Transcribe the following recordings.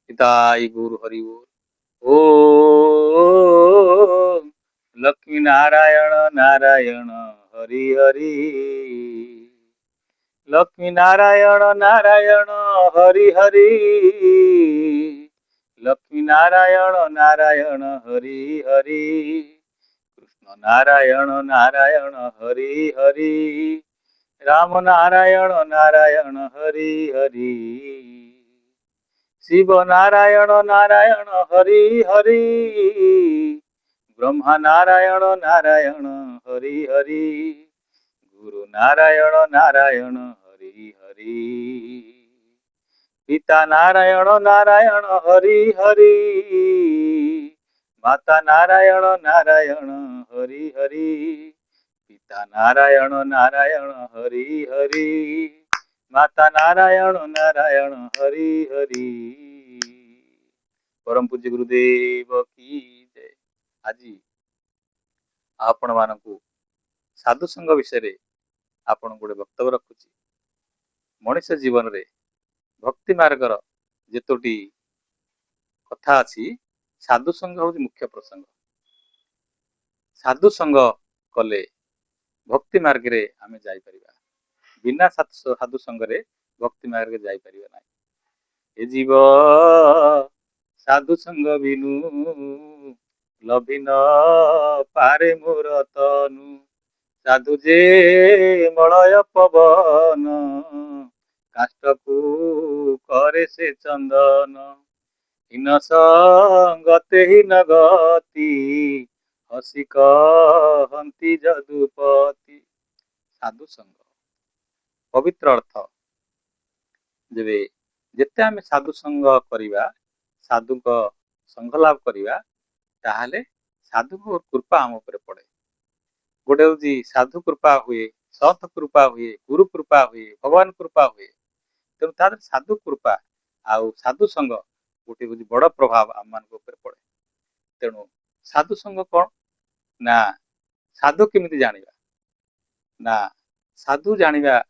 पिताई गुरु हरि ओम लक्ष्मी नारायण नारायण हरि हरि लक्ष्मी नारायण नारायण हरि हरि लक्ष्मी नारायण नारायण हरि हरि कृष्ण नारायण नारायण हरि हरि राम नारायण नारायण हरि हरि शिव नारायण नारायण हरि हरि ब्रह्मा नारायण नारायण हरि हरि गुरु नारायण नारायण हरि हरि पिता नारायण नारायण हरि हरि माता नारायण नारायण हरि हरि पिता नारायण नारायण हरि हरि माता नारायण नारायण हरि हरि परम पूज्य गुरुदेव की जय। आज आपण मानकु साधु संघ विषय आपण गोटे वक्तव्य रखुची। मनुष्य जीवन रे भक्ति मार्गर जेतोटी कथा अछि साधु संघ हूँ मुख्य प्रसंग। साधु संघ कले भक्ति मार्ग रे आमे जाई परिबा। बिना साधु संघ रे भक्ति मार्ग जाई परिबा नाही। ए जीव साधु संघ बिनु लभिन पारे मोर तनु साधु जे मलय पवन काष्ठकू करे से चंदन हीन संगते हीन गति हसी कहती जदुपति। साधु संघ पवित्र अर्थ जेबे जेते आमे साधु संघ करिबा साधु संघ लाभ करिबा ताहाले साधु कृपा आम ऊपर पड़े। गोटे हूँ साधु कृपा हुए सत कृपा हुए गुरु कृपा हुए भगवान कृपा हुए तेणु तार साधु कृपा आउ साधु संघ गोटे हूँ बड़ प्रभाव आम मान पड़े। तेणु साधु संघ कौन ना साधु केमिति जानिबा ना साधु जानिबा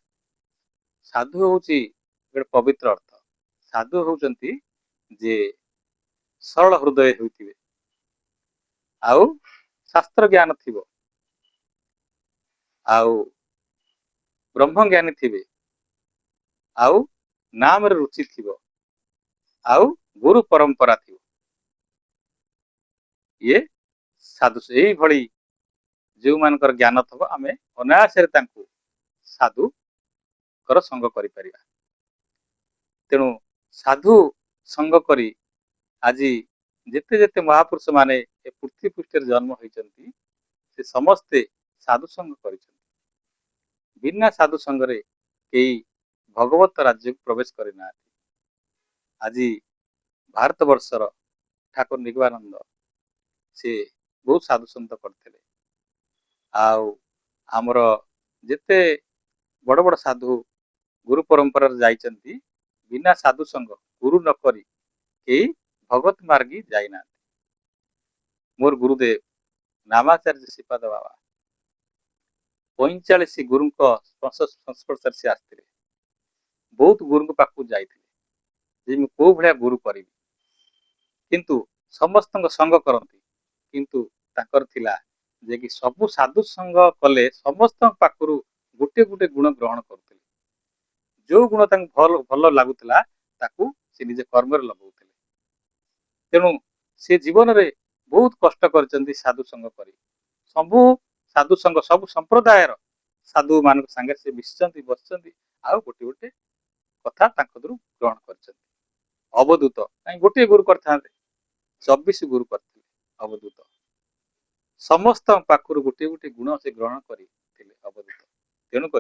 साधु हूँ गोटे पवित्र अर्थ। साधु होउचंती जे सरल हृदय होइथिबे आउ शास्त्र ज्ञान थिबो आउ ब्रह्म ज्ञानी थिबे आउ नाम रे रुचि थिबो आउ गुरु परंपरा थिबो। ये साधु एई भली जो मानकर ज्ञान थबो आमे अनायास तांको साधु कर संग करि परिबा। तेणु साधु संग करी आज जेते जेते महापुरुष माने ए पृथ्वी पृष्ठ जन्म होइचंती से समस्ते साधु संग करिसंती। बिना साधु संग रे केई भगवत राज्य को प्रवेश करिना। आज भारत वर्षर ठाकुर निगमानंद से बहुत साधु संत करथिले आउ आमर जेते बड़ बड़ साधु गुरु परंपरा जाइचंती बिना साधु संग गुरु न करी केई भगवत मार्गी जाइना। मोर गुरुदेव नामाचार्य श्रीपाद बाबा 45 गुरु संस्पर्श से आसते बहुत गुरु पाखु जाइए कौ भाया गुरु करी किंतु समस्त संग करती किंतु ताकर थिला जे कि सबु साधु संग कले समस्त पाखु गोटे गोटे गुण ग्रहण करते जो गुण भल भल लगुला ताकू से निजे कर्म लगौले। तेणु से जीवन रे बहुत कष्ट कर साधु संग करी सबु साधु संग सब संप्रदाय साधु मान संगे से मिशिंट बस आउ गोटे गोटे कथा ग्रहण कर। अवधूत कहीं गोटे गुरु करते 24 गुरु करते अवधूत समस्त पाखु गोटे गोटे गुण से ग्रहण करते अवधूत। तेणुक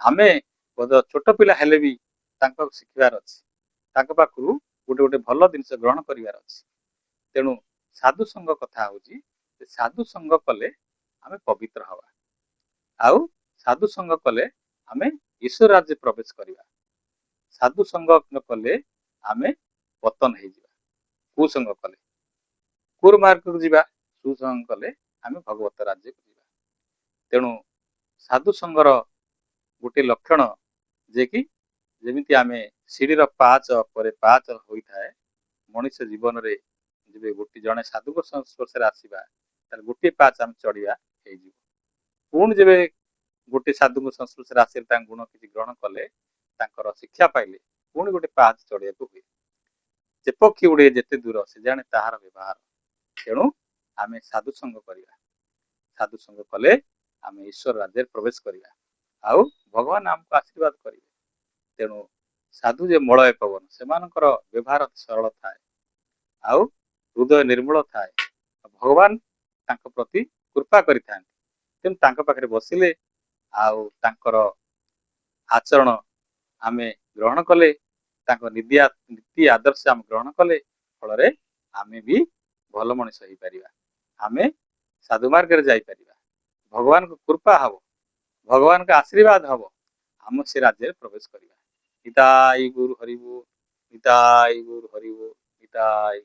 आमे छोट पिला हेले भी शिखबार अच्छी पाखु गोटे गोटे भल जिन ग्रहण करार अच्छी। तेणु साधु संग कथा हूँ साधु संग कले आमे पवित्र हवा आउ साधु संग कले आमे ईश्वर राज्य प्रवेश करवा। साधु संग न कले आमे पतन हो कुसंग कले कुमार्ग को जीवा सुसंग कले आमे भगवत राज्य को जीवा। तेणु साधु संगर गोटे लक्षण जे कि जेमिति आमे सीढ़ी पाच पर पाच होता है ମଣିଷ ଜୀବନରେ ଯେବେ ଗୋଟିଏ ଜଣେ ସାଧୁଙ୍କ ସଂସ୍ପର୍ଶରେ ଆସିବା ତାହେଲେ ଗୋଟିଏ ପାହାଚ ଆମେ ଚଢିବା ହେଇଯିବ। ପୁଣି ଯେବେ ଗୋଟିଏ ସାଧୁଙ୍କ ସଂସ୍ପର୍ଶରେ ଆସିଲେ ତାଙ୍କ ଗୁଣ କିଛି ଗ୍ରହଣ କଲେ, ତାଙ୍କର ଶିକ୍ଷା ପାଇଲେ, ପୁଣି ଗୋଟେ ପାହାଚ ଚଢିବାକୁ ହୁଏ। ଯେ ପକ୍ଷୀ ଉଡ଼େ ଯେତେ ଦୂର ସେ ଜାଣେ ତାହାର ବ୍ୟବହାର। ତେଣୁ ଆମେ ସାଧୁ ସଙ୍ଗ କରିବା। ସାଧୁ ସଙ୍ଗ କଲେ ଆମେ ଈଶ୍ୱର ରାଜ୍ୟରେ ପ୍ରବେଶ କରିବା, ଆଉ ଭଗବାନ ଆମକୁ ଆଶୀର୍ବାଦ କରିବେ। ତେଣୁ ସାଧୁ ଯେ ମଳୟ ପବନ, ସେମାନଙ୍କର ବ୍ୟବହାର ସରଳ ଥାଏ, ଆଉ ହୃଦୟ ନିର୍ମଳ ଥାଏ। ଭଗବାନ ତାଙ୍କ ପ୍ରତି କୃପା କରିଥାନ୍ତି। ତେଣୁ ତାଙ୍କ ପାଖରେ ବସିଲେ ଆଉ ତାଙ୍କର ଆଚରଣ ଆମେ ଗ୍ରହଣ କଲେ, ତାଙ୍କ ନୀତି ଆଦର୍ଶ ଆମେ ଗ୍ରହଣ କଲେ, ଫଳରେ ଆମେ ବି ଭଲ ମଣିଷ ହେଇପାରିବା। ଆମେ ସାଧୁ ମାର୍ଗରେ ଯାଇପାରିବା। ଭଗବାନଙ୍କ କୃପା ହବ, ଭଗବାନଙ୍କ ଆଶୀର୍ବାଦ ହବ, ଆମ ସେ ରାଜ୍ୟରେ ପ୍ରବେଶ କରିବା। ନିତାଇ ଗୁରୁ ହରିବୁ, ନିତାଇ ଗୁରୁ ହରିବୁ, ନିତାଇ।